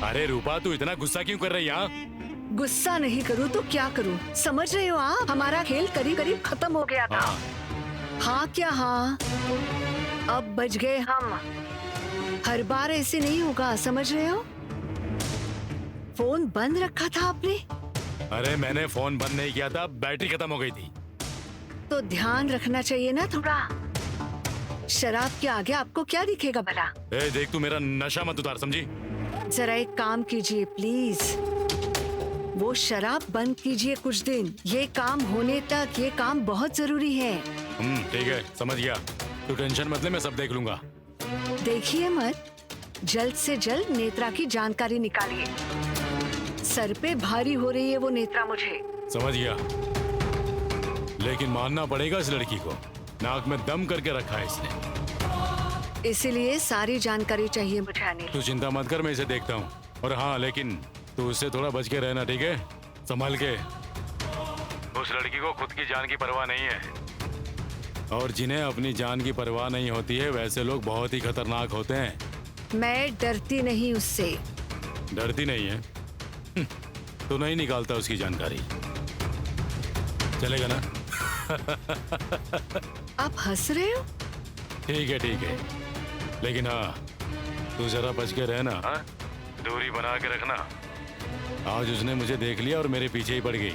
अरे रूपा, तू इतना गुस्सा क्यों कर रही है? गुस्सा नहीं करूँ तो क्या करूँ? समझ रहे हो आप, हमारा खेल करीब करीब खत्म हो गया था। हाँ क्या हाँ, अब बच गए हम। हर बार ऐसे नहीं होगा, समझ रहे हो? फोन बंद रखा था आपने। अरे मैंने फोन बंद नहीं किया था, बैटरी खत्म हो गई थी। तो ध्यान रखना चाहिए ना थोड़ा। शराब के आगे आपको क्या दिखेगा भला? ए देख, तू मेरा नशा मत उतार, समझी? जरा एक काम कीजिए प्लीज, वो शराब बंद कीजिए कुछ दिन। ये काम होने तक ये काम बहुत जरूरी है। ठीक है, समझ गया। तू टेंशन मत ले, मैं सब देख लूंगा। देखिए मत, जल्द से जल्द नेत्रा की जानकारी निकालिए। सर पे भारी हो रही है वो नेत्रा मुझे। समझ गया, लेकिन मानना पड़ेगा इस लड़की को, नाक में दम करके रखा है इसने। इसीलिए सारी जानकारी चाहिए मुझे अनिल। तू चिंता मत कर, मैं इसे देखता हूँ। और हाँ, लेकिन तू उससे थोड़ा बच के रहना, ठीक है? संभाल के। उस लड़की को खुद की जान की परवाह नहीं है, और जिन्हें अपनी जान की परवाह नहीं होती है वैसे लोग बहुत ही खतरनाक होते हैं। मैं डरती नहीं उससे। डरती नहीं है? तो नहीं निकालता उसकी जानकारी, चलेगा ना? आप हंस रहे हो? ठीक है, लेकिन हाँ, तू जरा बच के रहना, दूरी बना के रखना। आज उसने मुझे देख लिया और मेरे पीछे ही पड़ गई।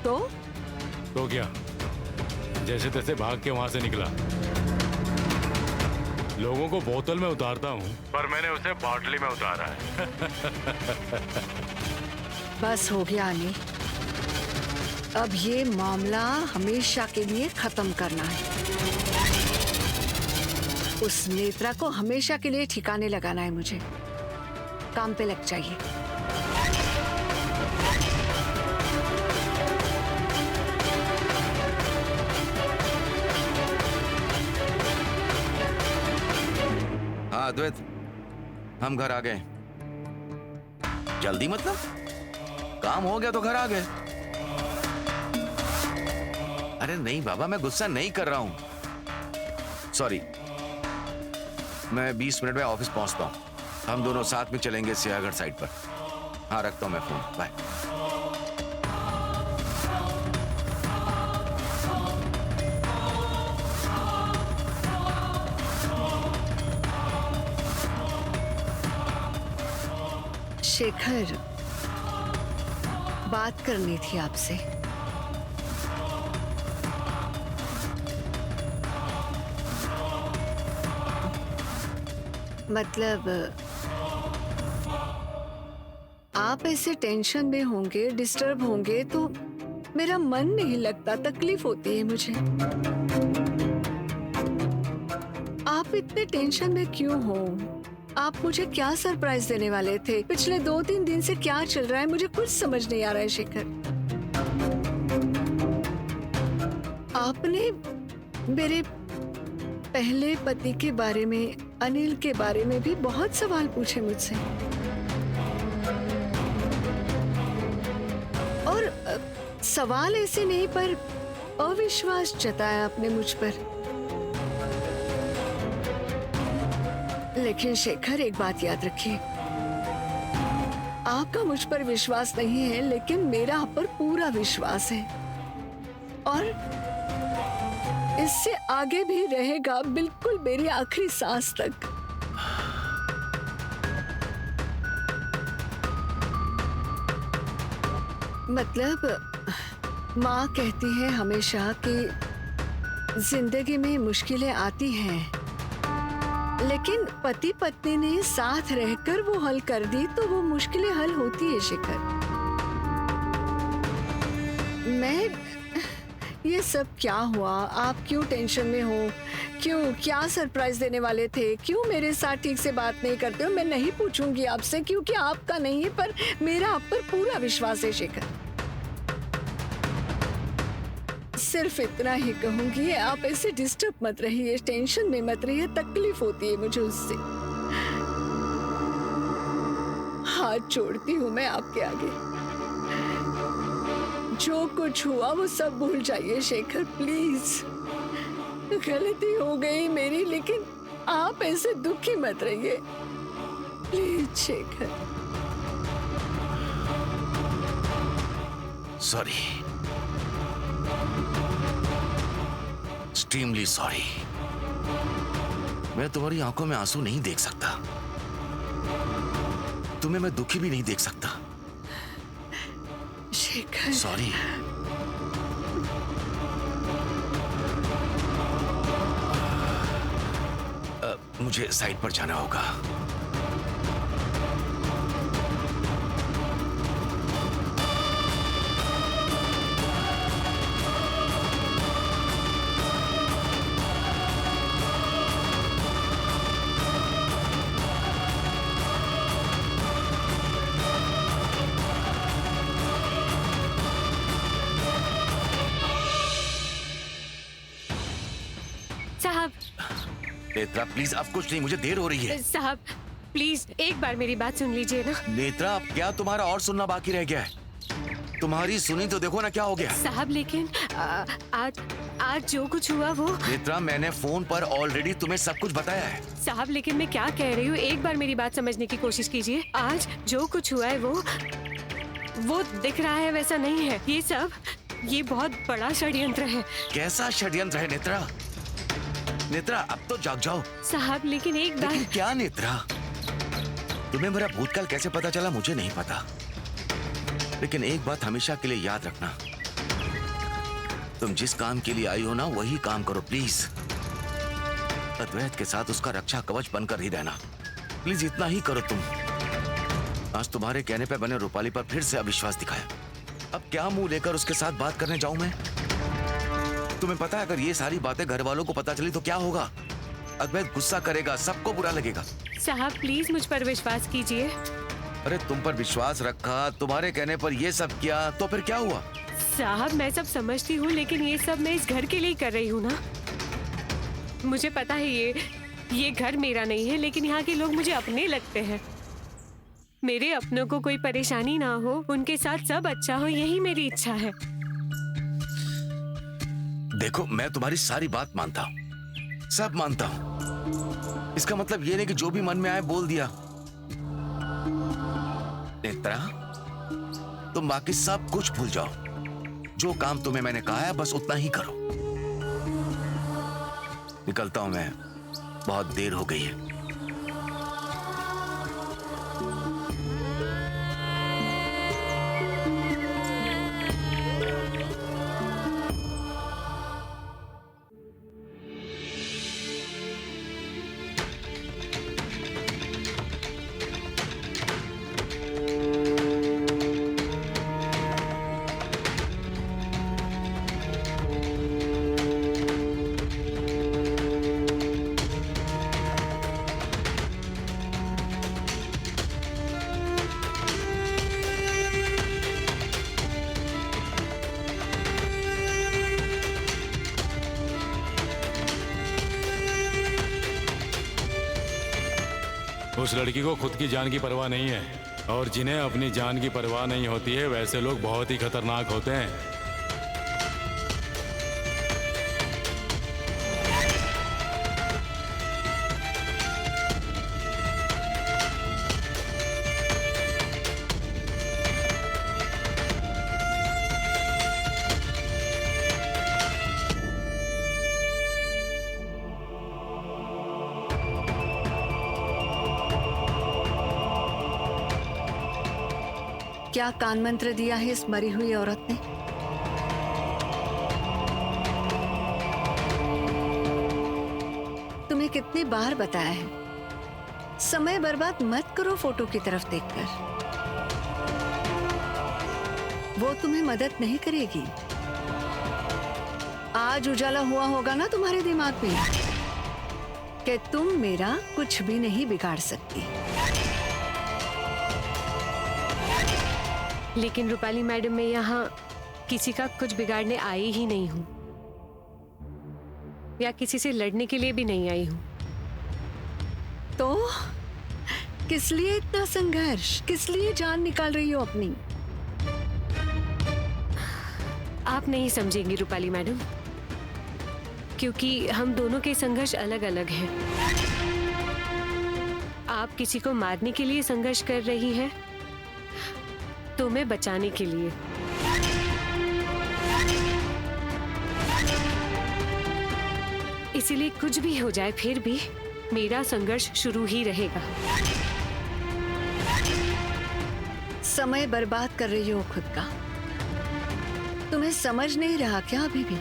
तो क्या, जैसे तैसे भाग के वहां से निकला। लोगों को बोतल में उतारता हूँ, पर मैंने उसे बाटली में उतारा है। बस हो गया अनिल, अब ये मामला हमेशा के लिए खत्म करना है। उस नेत्रा को हमेशा के लिए ठिकाने लगाना है मुझे। काम पे लग जाइए। हाँ अद्वैत, हम घर आ गए। जल्दी मतलब? काम हो गया तो घर आ गए। अरे नहीं बाबा, मैं गुस्सा नहीं कर रहा हूं। सॉरी, मैं 20 मिनट में ऑफिस पहुंचता हूं। हम दोनों साथ में चलेंगे सियागढ़ साइड पर। हाँ रखता हूं मैं फोन, बाय। शेखर, बात करनी थी आपसे। मतलब आप ऐसे टेंशन में होंगे, डिस्टर्ब होंगे तो मेरा मन नहीं लगता, तकलीफ होती है मुझे। आप इतने टेंशन में क्यों हो? आप मुझे क्या सरप्राइज देने वाले थे? पिछले 2-3 दिन से क्या चल रहा है मुझे कुछ समझ नहीं आ रहा है शेखर। आपने मेरे पहले पति के बारे में, अनिल के बारे में भी बहुत सवाल पूछे मुझसे, और सवाल ऐसे नहीं पर अविश्वास जताया आपने मुझ पर। लेकिन शेखर, एक बात याद रखिए, आपका मुझ पर विश्वास नहीं है लेकिन मेरा आप पर पूरा विश्वास है, और इससे आगे भी रहेगा, बिल्कुल मेरी आखिरी सांस तक। मतलब माँ कहती है हमेशा कि जिंदगी में मुश्किलें आती हैं, लेकिन पति पत्नी ने साथ रहकर वो हल कर दी तो वो मुश्किलें हल होती है शेखर। मैं, ये सब क्या हुआ? आप क्यों टेंशन में हो? क्यों, क्या सरप्राइज देने वाले थे? क्यों मेरे साथ ठीक से बात नहीं करते हो? मैं नहीं पूछूंगी आपसे क्योंकि आपका नहीं है, पर मेरा आप पर पूरा विश्वास है शेखर। सिर्फ इतना ही कहूंगी, आप ऐसे डिस्टर्ब मत रहिए, टेंशन में मत रहिए, तकलीफ होती है मुझे उससे। हाथ जोड़ती हूँ मैं आपके आगे, जो कुछ हुआ वो सब भूल जाइए शेखर, प्लीज। गलती हो गई मेरी, लेकिन आप ऐसे दुखी मत रहिए। Please Shekhar. Sorry, extremely sorry. मैं तुम्हारी आंखों में आंसू नहीं देख सकता, तुम्हें मैं दुखी भी नहीं देख सकता। शेखर सॉरी। मुझे साइड पर जाना होगा। साहब नेत्रा प्लीज, अब कुछ नहीं, मुझे देर हो रही है। साहब प्लीज एक बार मेरी बात सुन लीजिए ना। नेत्रा, अब क्या तुम्हारा और सुनना बाकी रह गया है? तुम्हारी सुनी तो देखो ना क्या हो गया। साहब लेकिन आज जो कुछ हुआ वो। नेत्रा, मैंने फोन पर ऑलरेडी तुम्हें सब कुछ बताया है। साहब लेकिन मैं क्या कह रही हूँ, एक बार मेरी बात समझने की कोशिश कीजिए। आज जो कुछ हुआ है वो दिख रहा है वैसा नहीं है। ये बहुत बड़ा षड्यंत्र है। कैसा षड्यंत्र है नेत्रा? नेत्रा, अब तो जाग जाओ। साहब लेकिन एक बार। लेकिन क्या नेत्रा? तुम्हें मेरा भूतकाल कैसे पता चला मुझे नहीं पता, लेकिन एक बात हमेशा के लिए याद रखना, तुम जिस काम के लिए आई हो ना वही काम करो प्लीज। अद्वैत के साथ उसका रक्षा कवच बनकर ही रहना, प्लीज इतना ही करो तुम। आज तुम्हारे कहने पे मैंने रूपाली पर फिर से अविश्वास दिखाया। अब क्या मुंह लेकर उसके साथ बात करने जाऊं मैं? तुम्हें पता है अगर ये सारी बातें घर वालों को पता चली तो क्या होगा? अद्वैत गुस्सा करेगा, सबको बुरा लगेगा। साहब प्लीज मुझ पर विश्वास कीजिए। अरे तुम पर विश्वास रखा, तुम्हारे कहने पर ये सब किया, तो फिर क्या हुआ? साहब मैं सब समझती हूँ, लेकिन ये सब मैं इस घर के लिए कर रही हूँ ना। मुझे पता है ये घर मेरा नहीं है, लेकिन यहाँ के लोग मुझे अपने लगते हैं। मेरे अपनों को कोई परेशानी ना हो, उनके साथ सब अच्छा हो, यही मेरी इच्छा है। देखो, मैं तुम्हारी सारी बात मानता हूँ, सब मानता हूँ। इसका मतलब ये नहीं कि जो भी मन में आए बोल दिया। नेत्रा, तुम बाकी सब कुछ भूल जाओ। जो काम तुम्हें मैंने कहा है बस उतना ही करो। निकलता हूं मैं, बहुत देर हो गई है। उस लड़की को खुद की जान की परवाह नहीं है, और जिन्हें अपनी जान की परवाह नहीं होती है वैसे लोग बहुत ही खतरनाक होते हैं। क्या कान मंत्र दिया है इस मरी हुई औरत ने? तुम्हें कितनी बार बताया है, समय बर्बाद मत करो फोटो की तरफ देखकर। वो तुम्हें मदद नहीं करेगी। आज उजाला हुआ होगा ना तुम्हारे दिमाग में कि तुम मेरा कुछ भी नहीं बिगाड़ सकती। लेकिन रूपाली मैडम, मैं यहाँ किसी का कुछ बिगाड़ने आई ही नहीं हूँ, या किसी से लड़ने के लिए भी नहीं आई हूँ। तो किस लिए इतना संघर्ष? किस लिए जान निकाल रही हो अपनी? आप नहीं समझेंगी रूपाली मैडम, क्योंकि हम दोनों के संघर्ष अलग अलग हैं। आप किसी को मारने के लिए संघर्ष कर रही हैं, तो मैं बचाने के लिए। इसीलिए कुछ भी हो जाए फिर भी मेरा संघर्ष शुरू ही रहेगा। समय बर्बाद कर रही हो खुद का। तुम्हें समझ नहीं रहा क्या अभी भी?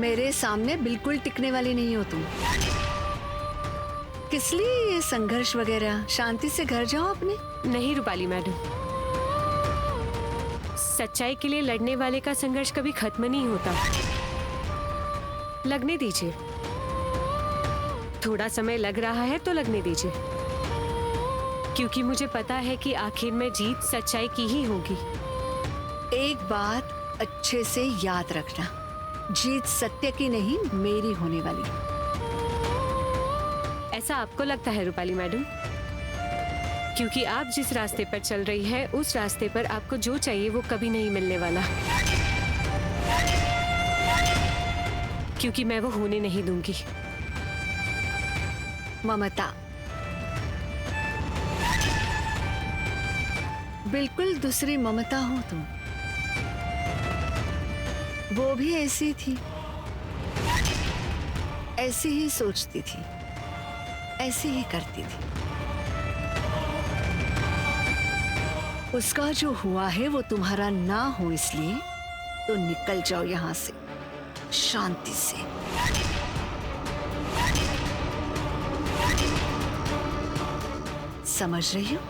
मेरे सामने बिल्कुल टिकने वाली नहीं हो तुम। किस लिए ये संघर्ष वगैरह? शांति से घर जाओ अपने। नहीं रूपाली मैडम, सच्चाई के लिए लड़ने वाले का संघर्ष कभी खत्म नहीं होता। लगने दीजिए, थोड़ा समय लग रहा है तो लगने दीजिए, क्योंकि मुझे पता है कि आखिर में जीत सच्चाई की ही होगी। एक बात अच्छे से याद रखना, जीत सत्य की नहीं मेरी होने वाली। ऐसा आपको लगता है रूपाली मैडम? क्योंकि आप जिस रास्ते पर चल रही है उस रास्ते पर आपको जो चाहिए वो कभी नहीं मिलने वाला, क्योंकि मैं वो होने नहीं दूंगी। ममता, बिल्कुल दूसरी ममता हो तुम। वो भी ऐसी थी, ऐसी ही सोचती थी, ऐसी ही करती थी। उसका जो हुआ है वो तुम्हारा ना हो, इसलिए तो निकल जाओ यहां से शांति से। समझ रही हो?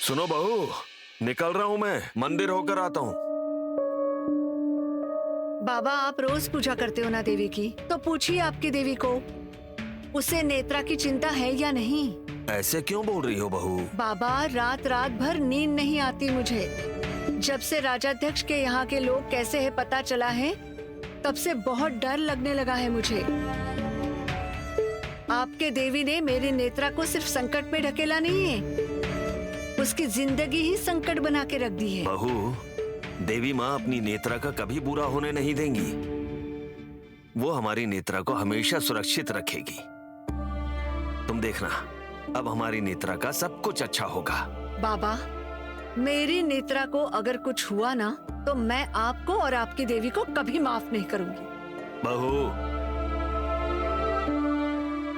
सुनो बहू, निकल रहा हूँ मैं, मंदिर होकर आता हूँ। बाबा, आप रोज पूजा करते हो ना देवी की, तो पूछिए आपकी देवी को, उसे नेत्रा की चिंता है या नहीं। ऐसे क्यों बोल रही हो बहू? बाबा, रात रात भर नींद नहीं आती मुझे। जब से राजाध्यक्ष के यहाँ के लोग कैसे है पता चला है, तब से बहुत डर लगने लगा है मुझे। आपके देवी ने मेरी नेत्रा को सिर्फ संकट में ढकेला नहीं है, उसकी जिंदगी ही संकट बना के रख दी है। बहू, देवी माँ अपनी नेत्रा का कभी बुरा होने नहीं देंगी। वो हमारी नेत्रा को हमेशा सुरक्षित रखेगी। तुम देखना, अब हमारी नेत्रा का सब कुछ अच्छा होगा। बाबा, मेरी नेत्रा को अगर कुछ हुआ ना, तो मैं आपको और आपकी देवी को कभी माफ नहीं करूंगी। बहू,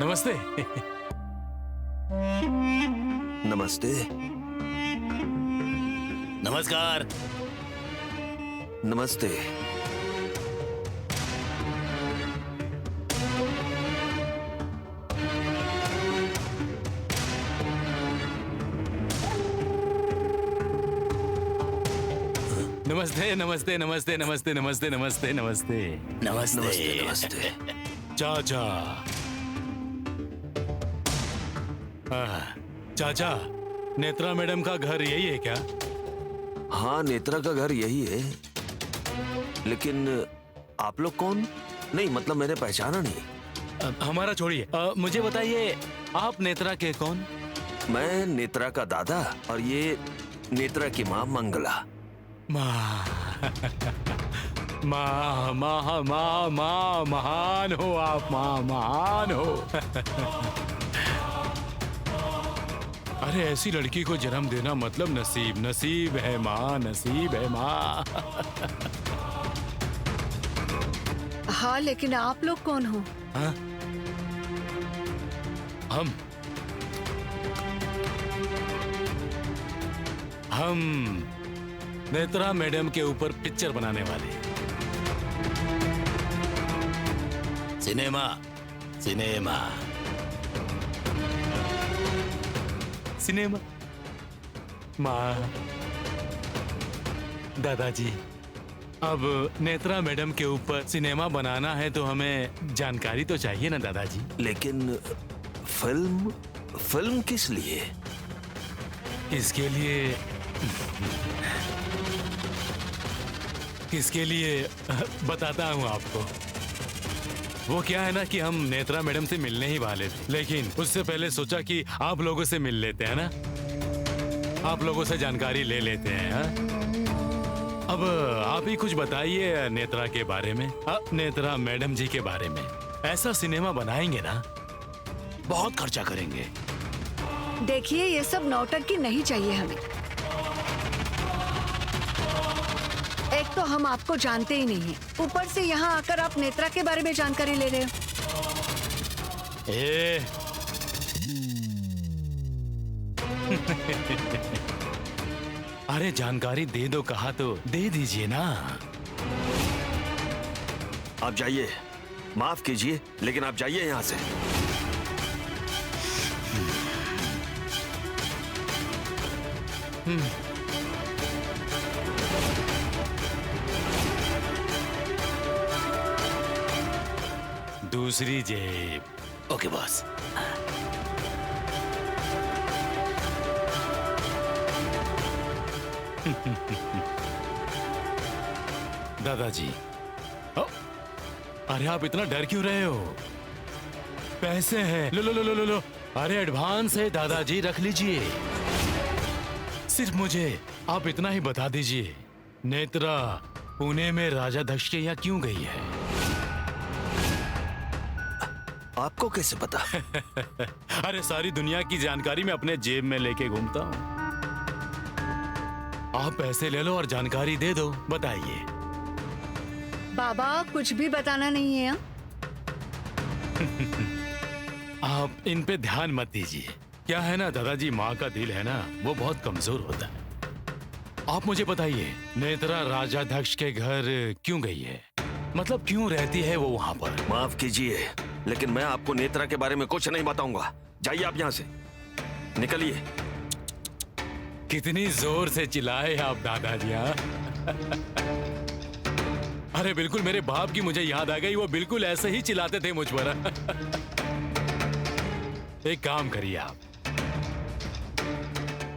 नमस्ते। नमस्ते। नमस्कार। नमस्ते। नमस्ते नमस्ते नमस्ते नमस्ते नमस्ते नमस्ते नमस्ते नमस्ते। नमस्ते। चाचा। चाचा, नेत्रा मैडम का घर यही है क्या? हाँ, नेत्रा का घर यही है, लेकिन आप लोग कौन? नहीं, मतलब मैंने पहचाना नहीं। हमारा छोड़िए, मुझे बताइए, आप नेत्रा के कौन? मैं नेत्रा का दादा और ये नेत्रा की माँ मंगला। माँ माँ माँ माँ माँ महान हो आप, माँ महान हो। अरे ऐसी लड़की को जन्म देना मतलब नसीब, नसीब है माँ, नसीब है माँ। हाँ, लेकिन आप लोग कौन हो? हाँ? हम नेत्रा मैडम के ऊपर पिक्चर बनाने वाले। Cinema, cinema. सिनेमा? माँ, दादाजी, अब नेत्रा मैडम के ऊपर सिनेमा बनाना है तो हमें जानकारी तो चाहिए ना दादाजी। लेकिन फिल्म किस लिए? इसके लिए किसके लिए बताता हूँ आपको। वो क्या है ना कि हम नेत्रा मैडम से मिलने ही वाले थे, लेकिन उससे पहले सोचा कि आप लोगों से मिल लेते हैं ना, आप लोगों से जानकारी ले लेते हैं। हा? अब आप ही कुछ बताइए नेत्रा के बारे में, नेत्रा मैडम जी के बारे में। ऐसा सिनेमा बनाएंगे ना, बहुत खर्चा करेंगे। देखिए ये सब नौटंकी नहीं चाहिए हमें। एक तो हम आपको जानते ही नहीं हैं, ऊपर से यहाँ आकर आप नेत्रा के बारे में जानकारी ले रहे हो। ए अरे जानकारी दे दो कहा तो दे दीजिए ना। आप जाइए, माफ कीजिए लेकिन आप जाइए यहाँ से। दूसरी जेब। Okay boss. दादाजी, अरे आप इतना डर क्यों रहे हो? पैसे हैं, लो लो लो लो लो लो। अरे एडवांस है दादाजी, रख लीजिए। सिर्फ मुझे आप इतना ही बता दीजिए, नेत्रा पुणे में राजा दक्ष के यहाँ क्यों गई है? आपको कैसे पता? अरे सारी दुनिया की जानकारी मैं अपने जेब में लेके घूमता हूँ। आप पैसे ले लो और जानकारी दे दो, बताइए। बाबा कुछ भी बताना नहीं है। आप इन पे ध्यान मत दीजिए। क्या है ना दादाजी, माँ का दिल है ना, वो बहुत कमजोर होता है। आप मुझे बताइए, नेत्रा राजा दक्ष के घर क्यों गई है? मतलब क्यों रहती है वो वहाँ पर? माफ कीजिए लेकिन मैं आपको नेत्रा के बारे में कुछ नहीं बताऊंगा। जाइए आप यहाँ से, निकलिए। कितनी जोर से चिल्लाए आप दादाजी। हाँ? अरे बिल्कुल मेरे बाप की मुझे याद आ गई, वो बिल्कुल ऐसे ही चिल्लाते थे मुझ पर। एक काम करिए आप,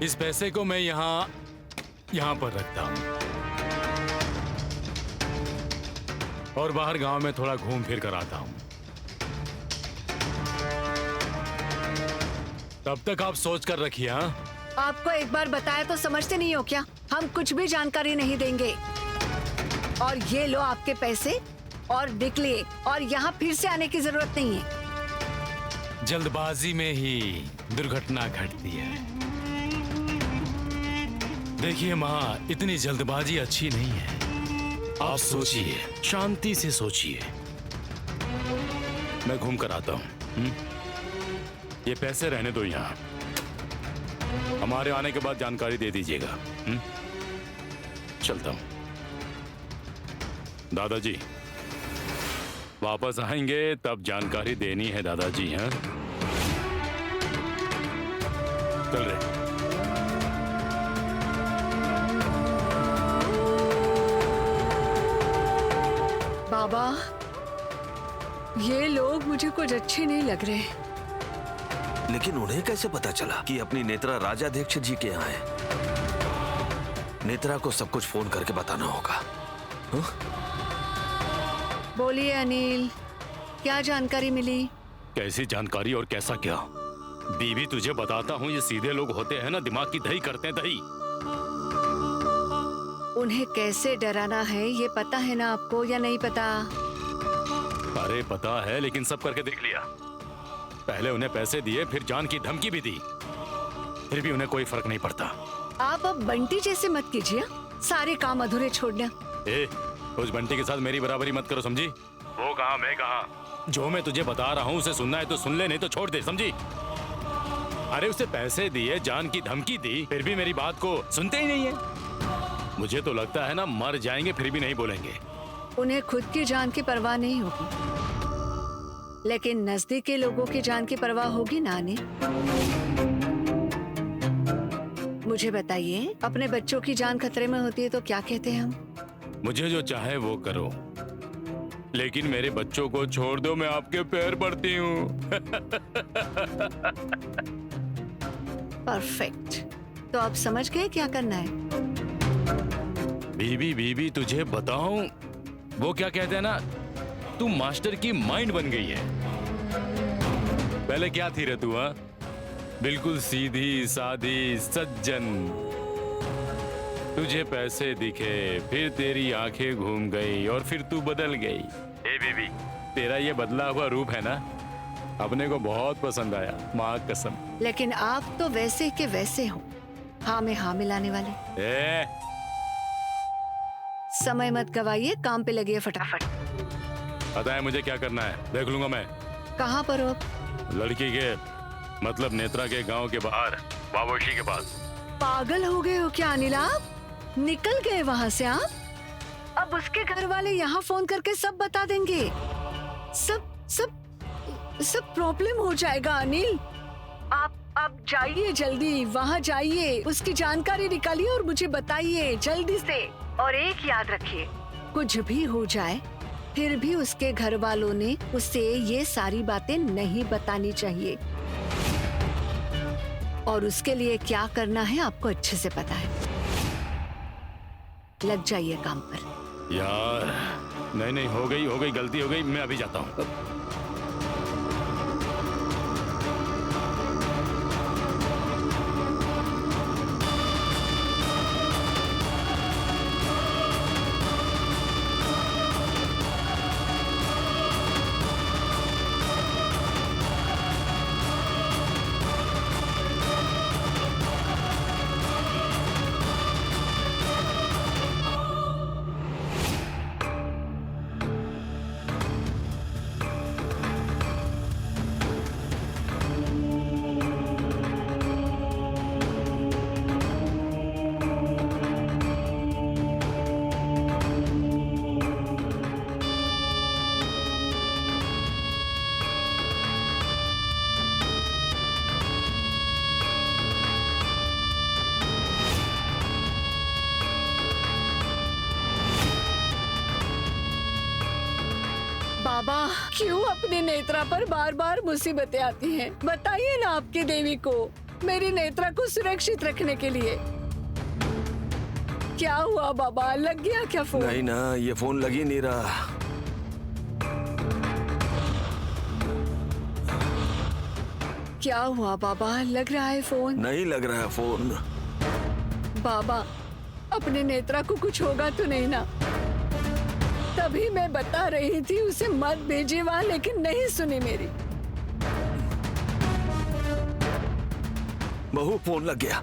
इस पैसे को मैं यहाँ पर रखता हूँ और बाहर गांव में थोड़ा घूम फिर कर आता हूँ। तब तक आप सोच कर रखिए। हाँ, आपको एक बार बताया तो समझते नहीं हो क्या? हम कुछ भी जानकारी नहीं देंगे। और ये लो आपके पैसे और निकलिए, और यहाँ फिर से आने की जरूरत नहीं है। जल्दबाजी में ही दुर्घटना घटती है। देखिए माँ, इतनी जल्दबाजी अच्छी नहीं है। आप सोचिए, शांति से सोचिए। मैं घूम कर आता हूँ। ये पैसे रहने दो यहाँ, हमारे आने के बाद जानकारी दे दीजिएगा। चलता हूँ। दादाजी वापस आएंगे तब जानकारी देनी है दादाजी। हैं? चल रहे। बाबा ये लोग मुझे कुछ अच्छे नहीं लग रहे। लेकिन उन्हें कैसे पता चला कि अपनी नेत्रा राजाध्यक्ष जी के यहाँ है? नेत्रा को सब कुछ फोन करके बताना होगा। बोलिए अनिल, क्या जानकारी मिली? कैसी जानकारी और कैसा क्या? बीवी तुझे बताता हूँ, ये सीधे लोग होते हैं ना, दिमाग की दही करते हैं दही। उन्हें कैसे डराना है ये पता है ना आपको, या नहीं पता? अरे पता है, लेकिन सब करके देख लिया। पहले उन्हें पैसे दिए, फिर जान की धमकी भी दी, फिर भी उन्हें कोई फर्क नहीं पड़ता। आप अब बंटी जैसे मत कीजिए, सारे काम अधूरे छोड़ना। उस बंटी के साथ मेरी बराबरी मत करो, समझी? वो कहाँ मैं कहाँ? जो मैं तुझे बता रहा हूँ उसे सुनना है तो सुन ले, नहीं तो छोड़ दे, समझी? अरे उसे पैसे दिए, जान की धमकी दी, फिर भी मेरी बात को सुनते ही नहीं है। मुझे तो लगता है ना मर जाएंगे फिर भी नहीं बोलेंगे। उन्हें खुद की जान की परवाह नहीं होगी, लेकिन नजदीक के लोगों की जान की परवाह होगी ना अनिल। मुझे बताइए, अपने बच्चों की जान खतरे में होती है तो क्या कहते हैं हम? मुझे जो चाहे वो करो, लेकिन मेरे बच्चों को छोड़ दो, मैं आपके पैर पड़ती हूँ। परफेक्ट। तो आप समझ गए क्या करना है? बीबी बीबी तुझे बताऊं, वो क्या कहते हैं ना, तू मास्टर की माइंड बन गई है। पहले क्या थी रे तू? हाँ, बिल्कुल सीधी सादी सज्जन। तुझे पैसे दिखे, फिर तेरी आंखें घूम गई और फिर तू बदल गई। ए बीबी, तेरा ये बदला हुआ रूप है ना, अपने को बहुत पसंद आया, माँ कसम। लेकिन आप तो वैसे के वैसे हो, हाँ में हाँ मिलाने वाले। ए, समय मत गवाइए, काम पे लगिए फटाफट। पता है मुझे क्या करना है, देख लूंगा मैं। कहाँ पर हो आप? लड़की के मतलब नेत्रा के गांव के बाहर बाबोशी के पास। पागल हो गए हो क्या अनिल आप? निकल गए वहाँ से आप? अब उसके घर वाले यहाँ फोन करके सब बता देंगे। सब सब सब प्रॉब्लम हो जाएगा अनिल। आप जाइए, जल्दी वहाँ जाइए, उसकी जानकारी निकालिए और मुझे बताइए जल्दी से। और एक याद रखिए, कुछ भी हो जाए फिर भी उसके घर वालों ने उसे ये सारी बातें नहीं बतानी चाहिए। और उसके लिए क्या करना है आपको अच्छे से पता है। लग जाइए काम पर। यार नहीं, हो गई गलती हो गई, मैं अभी जाता हूँ। बाबा, क्यों अपने नेत्रा पर बार बार मुसीबतें आती हैं? बताइए ना आपकी देवी को, मेरी नेत्रा को सुरक्षित रखने के लिए। क्या हुआ बाबा, लग गया क्या फोन? नहीं ना, ये फोन लग ही नहीं रहा। क्या हुआ बाबा, लग रहा है फोन? नहीं लग रहा है फोन। बाबा, अपने नेत्रा को कुछ होगा तो नहीं ना? तभी मैं बता रही थी उसे मत भेजिए वहाँ, लेकिन नहीं सुनी मेरी। बहू, फोन लग गया।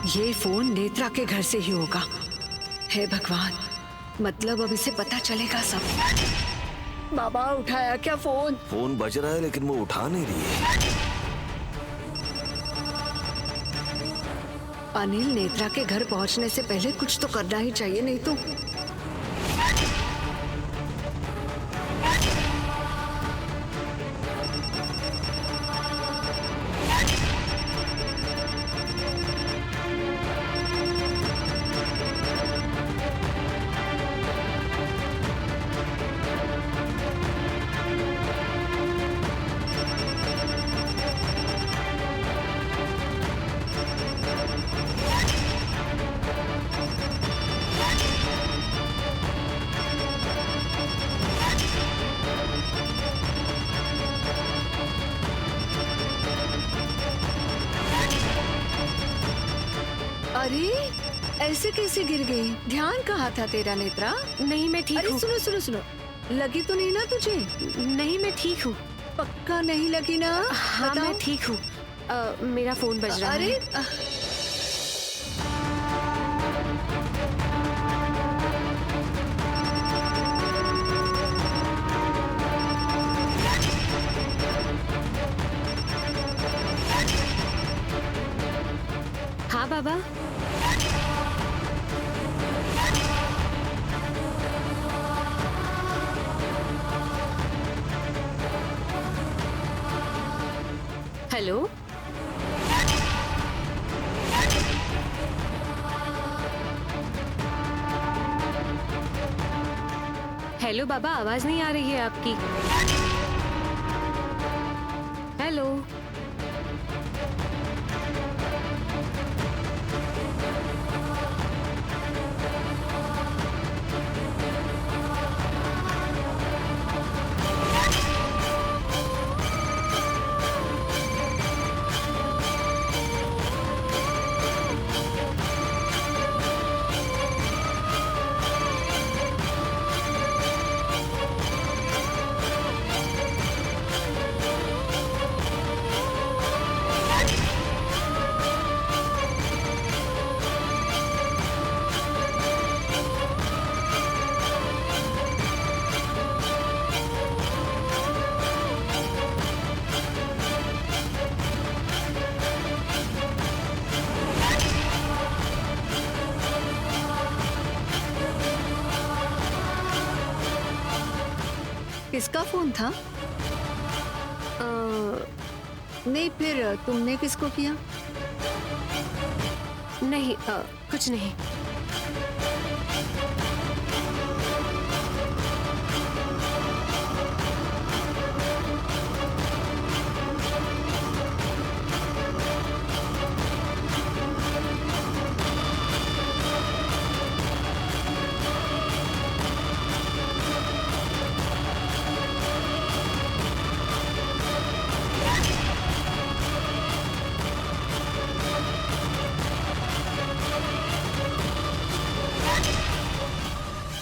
ये फोन नेत्रा के घर से ही होगा। हे भगवान, मतलब अब इसे पता चलेगा सब। बाबा, उठाया क्या फोन? फोन बज रहा है लेकिन वो उठा नहीं रही है। अनिल, नेत्रा के घर पहुंचने से पहले कुछ तो करना ही चाहिए, नहीं तो। अरे, ऐसे कैसे गिर गई? ध्यान कहाँ था तेरा नेत्रा? नहीं, मैं ठीक अरे हूँ। सुनो सुनो सुनो, लगी तो नहीं ना तुझे? नहीं, मैं ठीक हूँ। पक्का नहीं लगी ना? हाँ, बताओ। मैं ठीक हूँ। मेरा फोन बज रहा अरे है। हाँ बाबा। हेलो। हेलो बाबा, आवाज नहीं आ रही है आपकी। हेलो। किसका फोन था? नहीं, फिर तुमने किसको किया? नहीं, कुछ नहीं।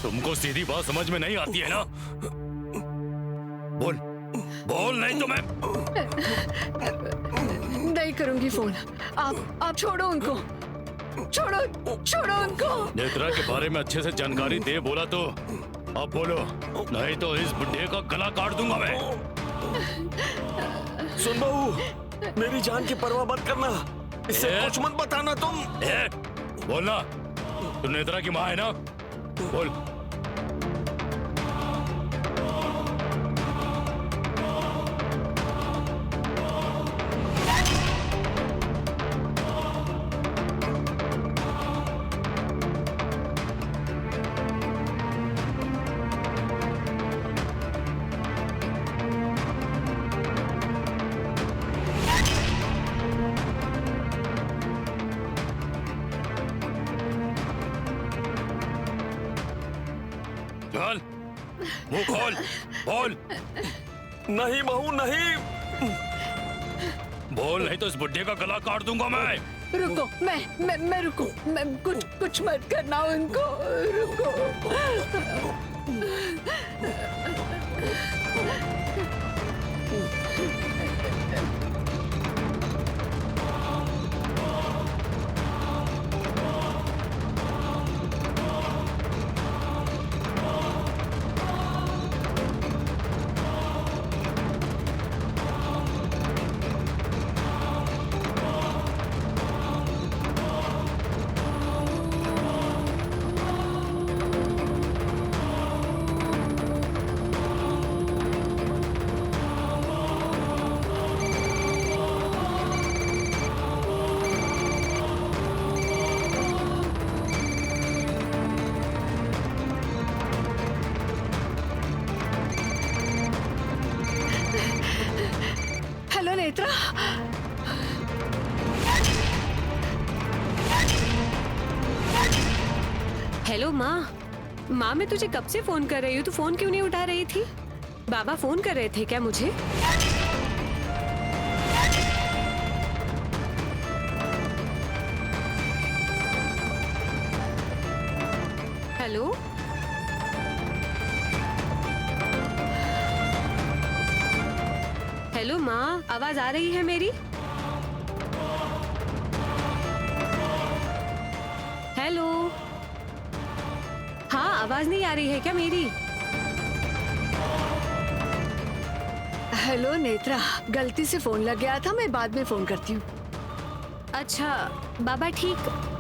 तुमको सीधी बात समझ में नहीं आती है ना? बोल बोल, नहीं तो मैं नहीं करूंगी फोन। आप छोड़ो उनको, छोड़ो उनको। नेत्रा के बारे में अच्छे से जानकारी दे बोला तो अब बोलो, नहीं तो इस बुढ़े का गला काट दूंगा मैं। सुन बहू, मेरी जान की परवाह मत करना, इससे कुछ मत बताना तुम। बोलना, तू नेत्रा की माँ है ना? बोल। चल, मुंह खोल, बोल। नहीं बहू, नहीं। बोल, नहीं तो इस बुढ़े का गला काट दूंगा मैं। रुको, मैं रुको, मैं कुछ मत करना उनको, रुको। हेलो नेत्रा। हेलो माँ। माँ, मैं तुझे कब से फोन कर रही हूँ, तू फोन क्यों नहीं उठा रही थी? बाबा फोन कर रहे थे क्या मुझे? हेलो। हेलो माँ, आवाज आ रही है मेरी? हेलो। हाँ, आवाज नहीं आ रही है क्या मेरी? हेलो नेत्रा, गलती से फोन लग गया था, मैं बाद में फोन करती हूँ। अच्छा बाबा, ठीक।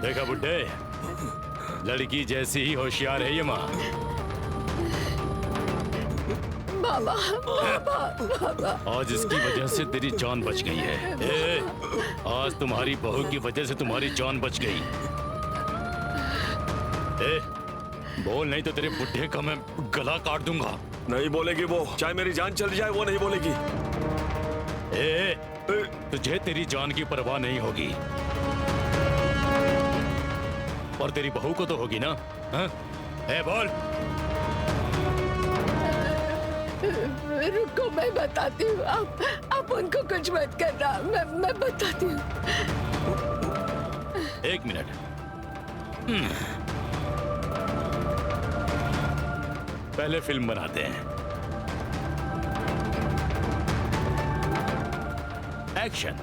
देखा बुड्ढे, लड़की जैसी ही होशियार है ये माँ। बाबा आज इसकी वजह से तेरी जान बच गई है। ए, आज तुम्हारी बहू की वजह से तुम्हारी जान बच गई। ए, बोल नहीं तो तेरे बुड्ढे का मैं गला काट दूंगा। नहीं बोलेगी वो, चाहे मेरी जान चली जाए वो नहीं बोलेगी। ए, तुझे तेरी जान की परवाह नहीं होगी, और तेरी बहू को तो होगी ना? हाँ? ए, बोल। रुको, मैं बताती हूँ। आप उनको कुछ मत करना, मैं बताती हूँ। एक मिनट। पहले फिल्म बनाते हैं। एक्शन।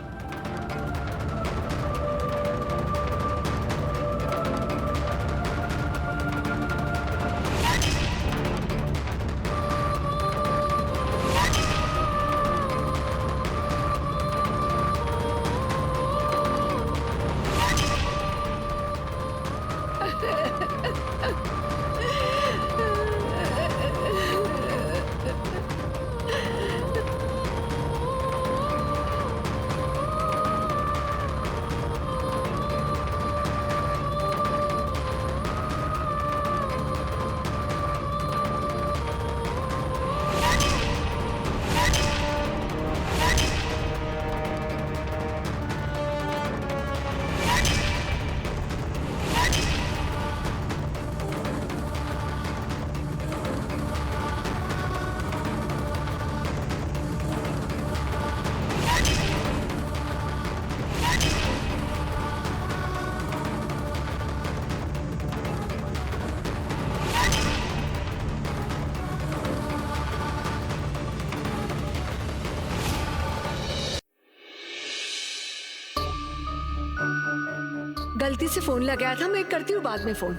गलती से फोन लगाया था, मैं करती हूँ बाद में फोन।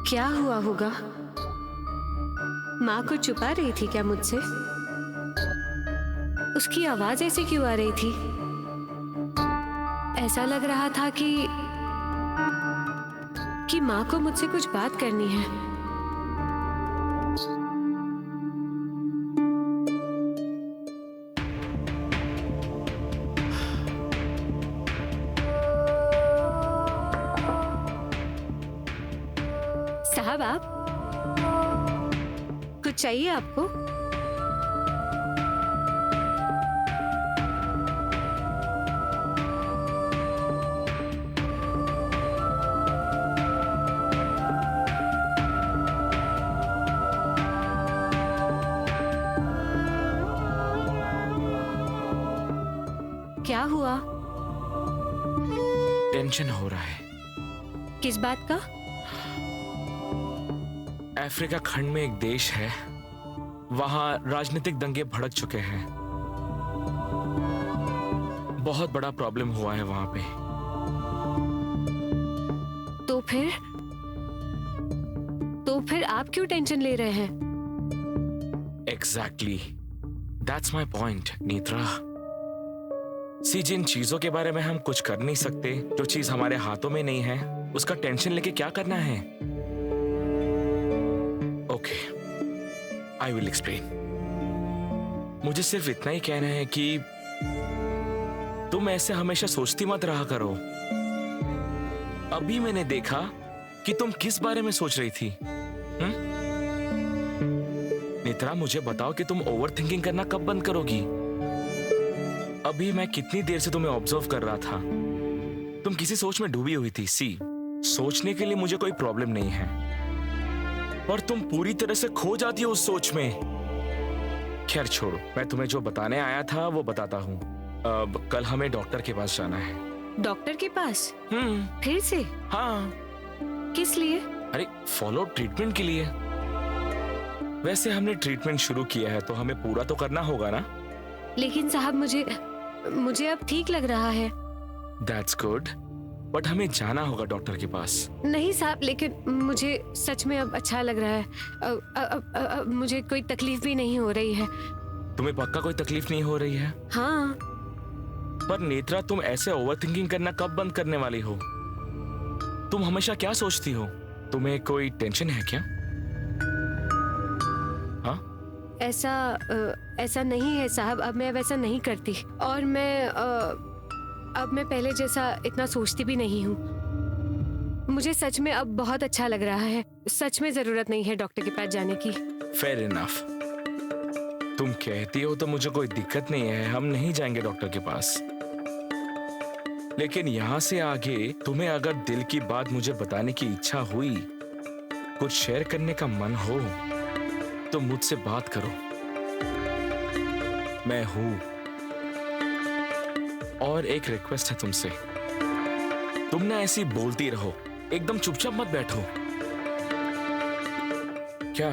क्या हुआ होगा? माँ कुछ छुपा रही थी क्या मुझसे? उसकी आवाज ऐसे क्यों आ रही थी? ऐसा लग रहा था कि माँ को मुझसे कुछ बात करनी है। साहब, आप कुछ चाहिए आपको? क्या हुआ? टेंशन हो रहा है। किस बात का? अफ्रीका खंड में एक देश है, वहां राजनीतिक दंगे भड़क चुके हैं। बहुत बड़ा प्रॉब्लम हुआ है वहां पे। तो फिर आप क्यों टेंशन ले रहे हैं? Exactly, that's my point Netra. See, जिन चीजों के बारे में हम कुछ कर नहीं सकते, जो चीज हमारे हाथों में नहीं है, उसका टेंशन लेके क्या करना है? Okay, I will explain. मुझे सिर्फ इतना ही कहना है कि तुम ऐसे हमेशा सोचती मत रहा करो। अभी मैंने देखा कि तुम किस बारे में सोच रही थी। नेत्रा, मुझे बताओ कि तुम ओवर थिंकिंग करना कब बंद करोगी? अभी मैं कितनी देर से तुम्हें ऑब्जर्व कर रहा था, तुम किसी सोच में डूबी हुई थी। सी, सोचने के लिए मुझे कोई प्रॉब्लम नहीं है, और तुम पूरी तरह से खो जाती हो उस सोच में। खैर छोड़ो, मैं तुम्हें जो बताने आया था वो बताता हूँ। अब कल हमें डॉक्टर के पास जाना है। डॉक्टर के पास? फिर से? हाँ। किस लिए? अरे, फॉलो ट्रीटमेंट के लिए। वैसे हमने ट्रीटमेंट शुरू किया है तो हमें पूरा तो करना होगा ना। लेकिन साहब, मुझे अब ठीक लग रहा है। दैट्स गुड, बट हमें जाना होगा डॉक्टर के पास। नहीं साहब, लेकिन मुझे सच में अब अच्छा लग रहा है। अब मुझे कोई तकलीफ भी नहीं हो रही है। तुम्हें पक्का कोई तकलीफ नहीं हो रही है? हाँ। पर नेत्रा, तुम ऐसे ओवर थिंकिंग करना कब बंद करने वाली हो? तुम हमेशा क्या सोचती हो? तुम्हें कोई टेंशन है क्या? हाँ? ऐसा नहीं है साहब। अब मैं वैसा नहीं करती और अब मैं पहले जैसा इतना सोचती भी नहीं हूँ। मुझे सच में अब बहुत अच्छा लग रहा है। सच में जरूरत नहीं है डॉक्टर के पास जाने की। Fair enough. तुम कहती हो तो मुझे कोई दिक्कत नहीं है, हम नहीं जाएंगे डॉक्टर के पास। लेकिन यहाँ से आगे तुम्हें अगर दिल की बात मुझे बताने की इच्छा हुई, कुछ शेयर करने का मन हो, तो मुझसे बात करो। मैं हूं। और एक रिक्वेस्ट है तुमसे, तुम ना ऐसी बोलती रहो, एकदम चुपचाप मत बैठो। क्या?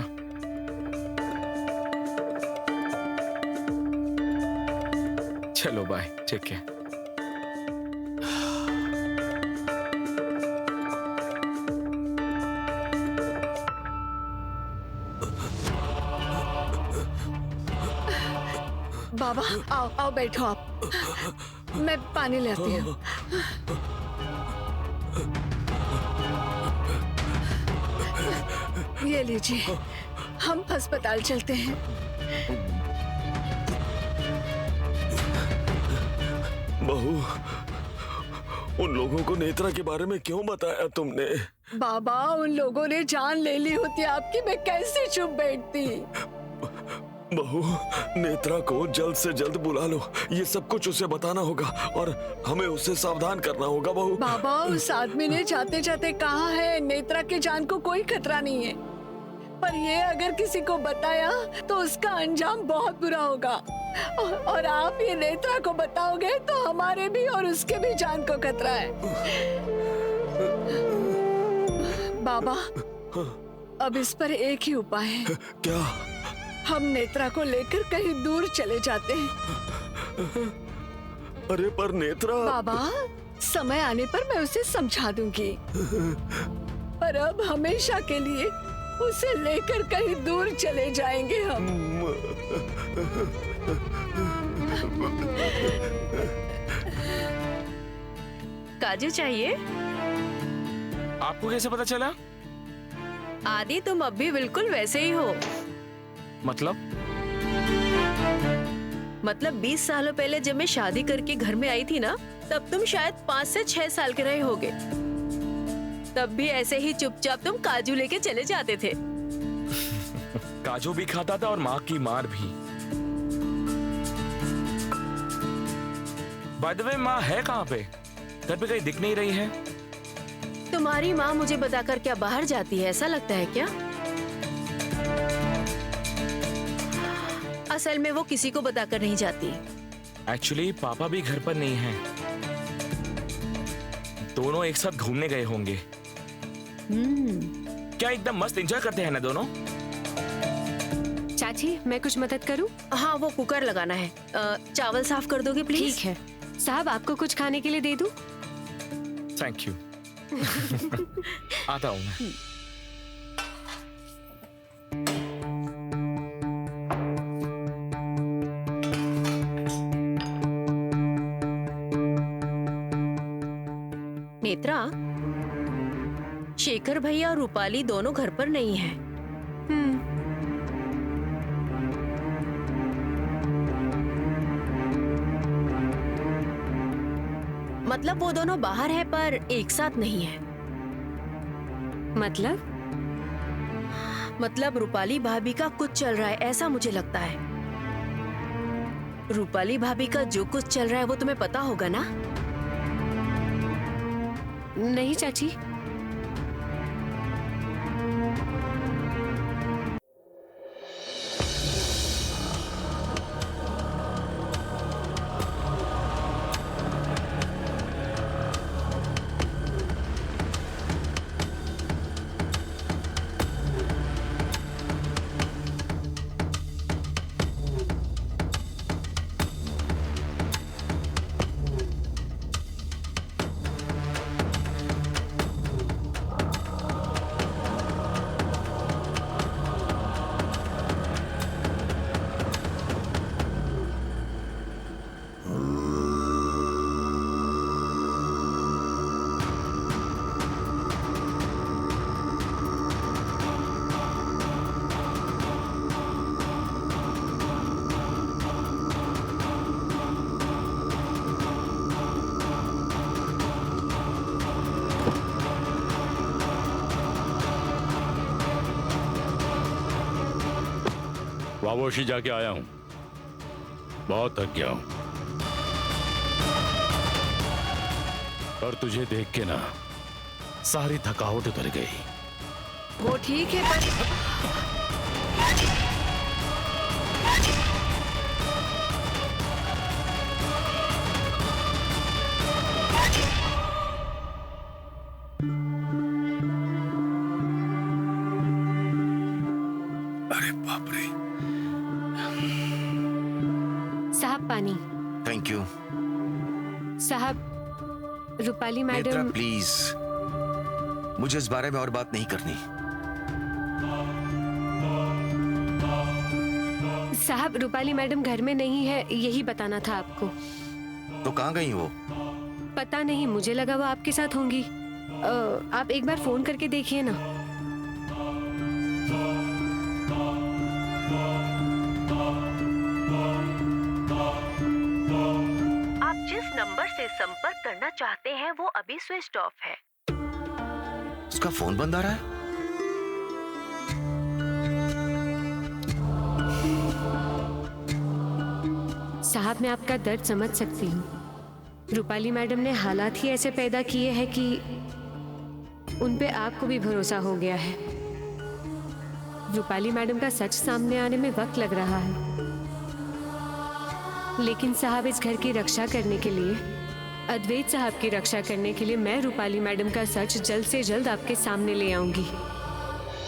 चलो बाय, ठीक है। बाबा आओ आओ बैठो आप, मैं पानी लेती हूँ। ये लीजिए, हम अस्पताल चलते हैं। बहू, उन लोगों को नेत्रा के बारे में क्यों बताया तुमने? बाबा, उन लोगों ने जान ले ली होती आपकी, मैं कैसे चुप बैठती। बहू, नेत्रा को जल्द से जल्द बुला लो। ये सब कुछ उसे बताना होगा और हमें उसे सावधान करना होगा बहू। बाबा, उस आदमी ने जाते जाते कहा है नेत्रा की जान को कोई खतरा नहीं है, पर ये अगर किसी को बताया तो उसका अंजाम बहुत बुरा होगा। और आप ये नेत्रा को बताओगे तो हमारे भी और उसके भी जान को खतरा है। बाबा, अब इस पर एक ही उपाय है। क्या? हम नेत्रा को लेकर कहीं दूर चले जाते हैं। अरे पर नेत्रा। बाबा, समय आने पर मैं उसे समझा दूंगी, पर अब हमेशा के लिए उसे लेकर कहीं दूर चले जाएंगे हम। काजू चाहिए? आपको कैसे पता चला? आदि, तुम अब भी बिल्कुल वैसे ही हो। मतलब 20 सालों पहले जब मैं शादी करके घर में आई थी ना, तब तुम शायद 5 से 6 साल के रहे होगे। तब भी ऐसे ही चुपचाप तुम काजू लेके चले जाते थे। काजू भी खाता था और माँ की मार भी। बाय द वे, माँ है कहाँ पे? घर पे कहीं दिख नहीं रही है। तुम्हारी माँ मुझे बताकर क्या बाहर जाती है, ऐसा लगता है क्या? असल में वो किसी को बताकर नहीं जाती। एक्चुअली पापा भी घर पर नहीं हैं। दोनों एक साथ घूमने गए होंगे। क्या एकदम मस्त एंजॉय करते हैं ना दोनों? चाची, मैं कुछ मदद करूं? हाँ, वो कुकर लगाना है। चावल साफ कर दोगे प्लीज? ठीक है साहब, आपको कुछ खाने के लिए दे दूं? Thank you. आता हूँ मैं। नेत्रा, शेखर भैया और रूपाली दोनों घर पर नहीं हैं। मतलब वो दोनों बाहर है पर एक साथ नहीं है। मतलब रूपाली भाभी का कुछ चल रहा है, ऐसा मुझे लगता है। रूपाली भाभी का जो कुछ चल रहा है वो तुम्हें पता होगा ना? नहीं चाची। वावोशी जाके आया हूं, बहुत थक गया हूं। और तुझे देख के ना सारी थकावट उतर गई। वो ठीक है पर अरे बाप रे। साहब पानी। Thank you. साहब रूपाली नेत्रा मैडम। प्लीज, मुझे इस बारे में और बात नहीं करनी। साहब रूपाली मैडम घर में नहीं है, यही बताना था आपको। तो कहाँ गई वो? पता नहीं, मुझे लगा वो आपके साथ होंगी। आप एक बार फोन करके देखिए ना। आप जिस नंबर से संपर्क करना चाहते हैं वो अभी स्विच ऑफ है। उसका फोन बंद आ रहा है। साहब मैं आपका दर्द समझ सकती हूँ। रूपाली मैडम ने हालात ही ऐसे पैदा किए हैं कि उन पे आपको भी भरोसा हो गया है। रूपाली मैडम का सच सामने आने में वक्त लग रहा है, लेकिन साहब इस घर की रक्षा करने के लिए, अद्वैत साहब की रक्षा करने के लिए मैं रूपाली मैडम का सच जल्द से जल्द आपके सामने ले आऊंगी।